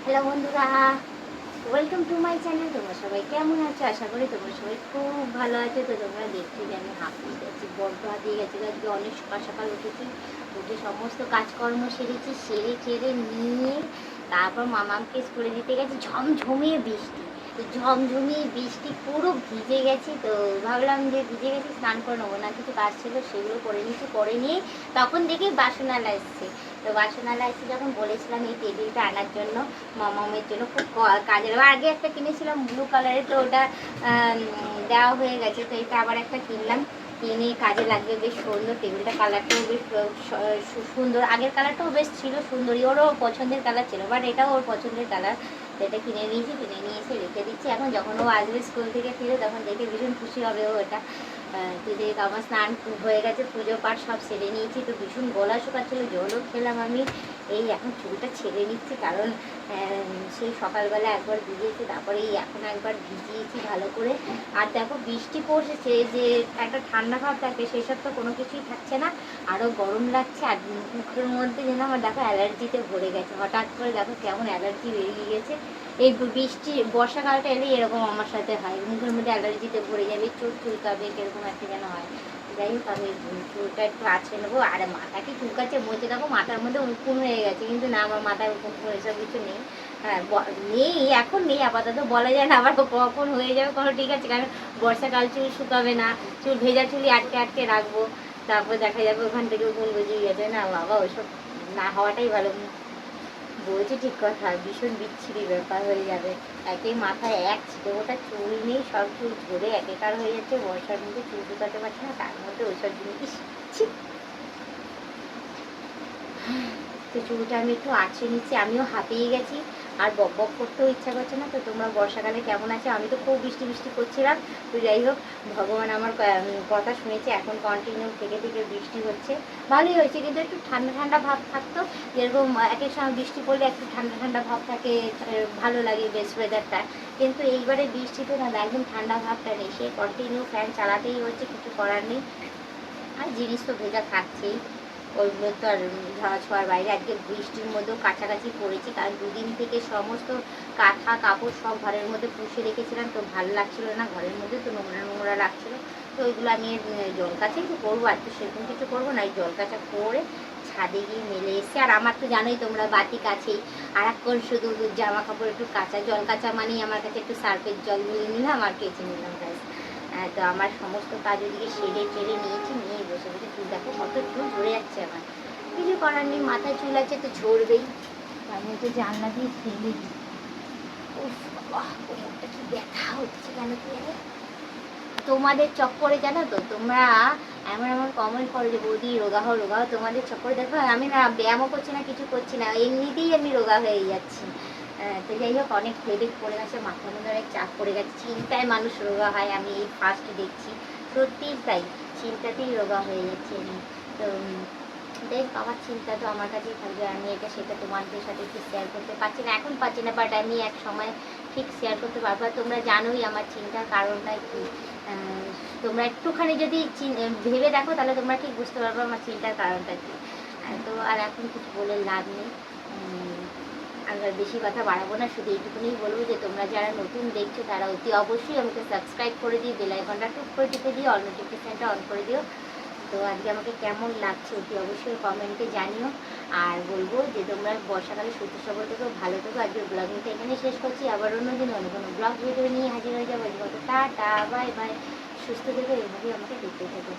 Hello বন্ধুরা, welcome to my channel. তোমরা সবাই কেমন আছো? আশা করি তোমরা সবাই খুব ভালো আছো। তো তোমরা দেখছো যে আমি হাঁপিয়ে গেছি, বড্ড হাঁপিয়ে গেছি। আজকে অনেক সকাল সকাল উঠেছি, উঠে সমস্ত কাজকর্ম সেরেছি, সেরে টেরে নিয়ে তারপর মামাকে স্কুলে দিতে গেছি। ঝমঝমিয়ে বৃষ্টি, তো ঝমঝমিয়ে বৃষ্টি পুরো ভিজে গেছি। তো ভাবলাম যে ভিজে গেছি, স্নান করে নেবো না, কিছু কাজ ছিল সেগুলো করে নিয়েছি। করে নিয়ে তখন দেখি বাসনালা এসছে। তো বাসনালা এসে যখন বলেছিলাম এই টেবিলটা আনার জন্য মামামের জন্য, খুব কাজের। আগে একটা কিনেছিলাম ব্লু কালারের, তো ওটা দেওয়া হয়ে গেছে। তো এটা আবার একটা কিনলাম, কিনে কাজে লাগবে। বেশ সুন্দর টেবিলটা, কালারটাও বেশ সুন্দর। আগের কালারটাও বেশ ছিল সুন্দরই, ওরও পছন্দের কালার ছিল, বাট এটাও ওর পছন্দের কালার। তো এটা কিনে নিয়েছি, কিনে নিয়ে এসে রেখে দিচ্ছি। এখন যখন ও আসবে স্কুল থেকে ফিরে তখন দেখে ভীষণ খুশি হবে ও এটা। তো যেহেতু আমার স্নান হয়ে গেছে, পুজো পাঠ সব সেরে নিয়েছি, তো ভীষণ গলা শুকাচ্ছিল, জলও খেলাম আমি। এই এখন চুলটা ছেড়ে নিচ্ছি, কারণ সেই সকালবেলা একবার ভিজিয়েছি, তারপরে এই এখন একবার ভিজিয়েছি ভালো করে। আর দেখো বৃষ্টি পড়ছে, যে একটা ঠান্ডা ভাব থাকে সেসব তো কোনো কিছুই থাকছে না, আরও গরম লাগছে। আর মুখের মধ্যে যেন আমার দেখো অ্যালার্জিতে ভরে গেছে, হঠাৎ করে দেখো কেমন অ্যালার্জি বেরিয়ে গেছে। এই বৃষ্টি বর্ষাকালটা এলে এরকম আমার সাথে হয়, মুখের মধ্যে অ্যালার্জিতে ভরে যাবে, চোখ চুলকাবে, কিরকম একটা যেন হয়। যাই হোক, আমি চুলটা একটু আঁচড়ে নেবো। আর মাথাটি চুলকাচ্ছে বলছে দেখো মাথার মধ্যে উকুন হয়ে গেছে, কিন্তু না, আমার মাথায় উকুন এসব কিছু নেই। হ্যাঁ, নেই, এখন নেই আপাতত, বলা যায় না আবার কখন হয়ে যাবে কোনো ঠিক আছে। কারণ বর্ষাকাল চুল শুকাবে না, চুল ভেজা চুলই আটকে আটকে রাখবো, তারপর দেখা যাবে ওখান থেকে উকুন বেরিয়ে গেছে। না বাবা, ওইসব না হওয়াটাই ভালো। বলছি ঠিক কথা, ভীষণ বিচ্ছিরি ব্যাপার হয়ে যাবে। একে মাথায় এক ছিটে ওটা চুল নেই, সব চুল ঝরে একেকার হয়ে যাচ্ছে। বর্ষার মধ্যে চুল শুকাতে পারছে না, তার মধ্যে ওইসব জিনিস। তো চুলটা আমি একটু আঁচড়ে নিচ্ছি, আমিও হাঁপিয়ে গেছি, আর বক বক করতেও ইচ্ছা করছে না। তো তোমরা বর্ষাকালে কেমন আছে? আমি তো খুব বৃষ্টি বৃষ্টি করছিলাম। তো যাই হোক, ভগবান আমার কথা শুনেছে, এখন কন্টিনিউ থেকে থেকে বৃষ্টি হচ্ছে, ভালোই হয়েছে। কিন্তু একটু ঠান্ডা ঠান্ডা ভাব থাকতো, যেরকম এক এক সময় বৃষ্টি পড়লে একটু ঠান্ডা ঠান্ডা ভাব থাকে, ভালো লাগে বেশ ওয়েদারটা। কিন্তু এইবারে বৃষ্টিতে না, একদম ঠান্ডা ভাবটা নেই, সে কন্টিনিউ ফ্যান চালাতেই হচ্ছে, কিছু করার নেই। আর জিনিস তো ভেজা থাকছেই, ওইগুলো তো আর ধরা ছোঁয়ার বাইরে। আজকে বৃষ্টির মধ্যেও কাছাকাছি পড়েছি, কারণ দুদিন থেকে সমস্ত কাঁথা কাপড় সব ঘরের মধ্যে পুষে রেখেছিলাম, তো ভালো লাগছিল না ঘরের মধ্যে, তো নোংরা নোংরা লাগছিলো। তো ওইগুলো আমি জল কাচাই তো করবো, আর তো সেরকম কিছু করবো না, এই জল কাচা করে ছাদে গিয়ে মেলে এসছে। আর আমার তো জানোই তোমরা, বাতি কাছেই, আর এখন শুধু জামা কাপড় একটু কাঁচা, জল কাচা মানেই আমার কাছে একটু সার্ফের জল নিয়ে নিলাম আর কেচে নিলাম, ব্যাস। তো আমার সমস্ত কাজ ওদিকে সেরে টেরে নিয়েছি, নিয়ে বসে বসে চুল দেখো কত চুল ঝরে যাচ্ছে আমার। কিছু করার নেই, মাথায় চুল আছে তো ঝরবেই, তার মধ্যে জানলা দিয়ে ফেলে দিই। উফ বাবা, কোমরটা কি ব্যথা হচ্ছে কেন কি জানি। তোমাদের চক্করে জানো তো তোমরা এমন এমন কমেন্ট করো যে বৌদি রোগা হও রোগা হও, তোমাদের চক্করে দেখো আমি না ব্যায়ামও করছি না, কিছু করছি না, এমনিতেই আমি রোগা হয়ে যাচ্ছি। তো যাই হোক, অনেক হেডেক পড়ে গেছে, মাথার মধ্যে অনেক চাপ পড়ে গেছে, চিন্তায় মানুষ রোগা হয়, আমি এই ফার্স্ট দেখছি, সত্যিই তাই, চিন্তাতেই রোগা হয়ে যাচ্ছে আমি। তো দেখ, আমার চিন্তা তো আমার কাছেই থাকবে, আমি এটা সেটা তোমাদের সাথে ঠিক শেয়ার করতে পারছি না, এখন পারছি না, বাট আমি এক সময় ঠিক শেয়ার করতে পারবো। তোমরা জানোই আমার চিন্তার কারণটা কি, তোমরা একটুখানি যদি ভেবে দেখো তাহলে তোমরা ঠিক বুঝতে পারবো আমার চিন্তার কারণটা কি। তো আর এখন কিছু বলে লাভ নেই, আর বেশি কথা বাড়াবো না, শুধু এইটুকুনি বলবো যে তোমরা যারা নতুন দেখছো তারা অতি অবশ্যই আমাকে সাবস্ক্রাইব করে দিও, বেল আইকনটা টুক করে টিপে দিও, অল নোটিফিকেশানটা অন করে দিও। তো আজকে আমাকে কেমন লাগছে অতি অবশ্যই কমেন্টে জানিও। আর বলবো যে তোমরা বর্ষাকালে সুস্থ সবল থেকো, ভালো থেকো। আজকে ব্লগিংটা এখানে শেষ করছি, আবার অন্যদিন অন্য কোনো ব্লগ ভিডিও নিয়ে হাজির হয়ে যাবো। টাটা, বাই বাই, সুস্থ থেকো, এইভাবেই আমাকে দেখতে থেকো।